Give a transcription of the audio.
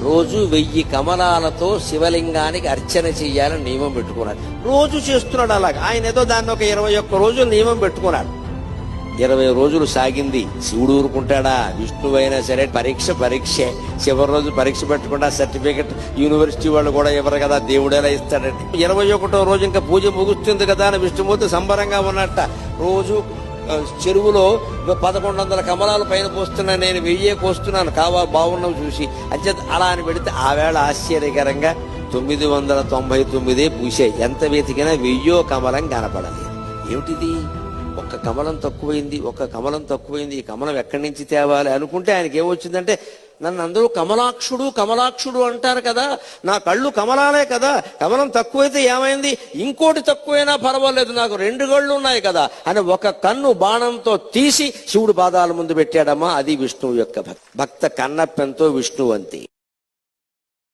రోజు 1000 కమలాలతో శివలింగానికి అర్చన చెయ్యాలని నియమం పెట్టుకున్నాడు. రోజు చేస్తున్నాడు అలాగా. ఆయన ఏదో దాన్ని ఒక 21 రోజులు నియమం పెట్టుకున్నాడు. 20 రోజులు సాగింది. శివుడు ఊరుకుంటాడా? విష్ణువైనా సరే పరీక్షే. చివరి రోజు పరీక్ష పెట్టకుండా సర్టిఫికెట్ యూనివర్సిటీ వాళ్ళు కూడా ఇవ్వరు కదా, దేవుడేలా ఇస్తాడంటే. 21వ రోజు ఇంకా పూజ ముగుస్తుంది కదా అని విష్ణుమూర్తి సంబరంగా ఉన్నట్ట రోజు చెరువులో 1100 కమలాలు పైన పోస్తున్నా, నేను 1000 కోస్తున్నాను, బాగున్నావు చూసి అంచేత అలా అని పెడితే ఆ వేళ ఆశ్చర్యకరంగా 999 పూసాయి. ఎంత వెతికినా 1000 కమలం కనపడలేదు. ఏమిటిది? ఒక్క కమలం తక్కువైంది. ఈ కమలం ఎక్కడి నుంచి తేవాలి అనుకుంటే ఆయనకి ఏమొచ్చిందంటే, నన్ను అందరూ కమలాక్షుడు అంటారు కదా, నా కళ్ళు కమలాలే కదా, కమలం తక్కువైతే ఏమైంది, ఇంకోటి తక్కువైనా పర్వాలేదు, నాకు 2 కళ్ళు ఉన్నాయి కదా అని ఒక కన్ను బాణంతో తీసి శివుడు పాదాల ముందు పెట్టాడమ్మా. అది విష్ణువు యొక్క భక్త కన్నప్పెంతో విష్ణువంతి.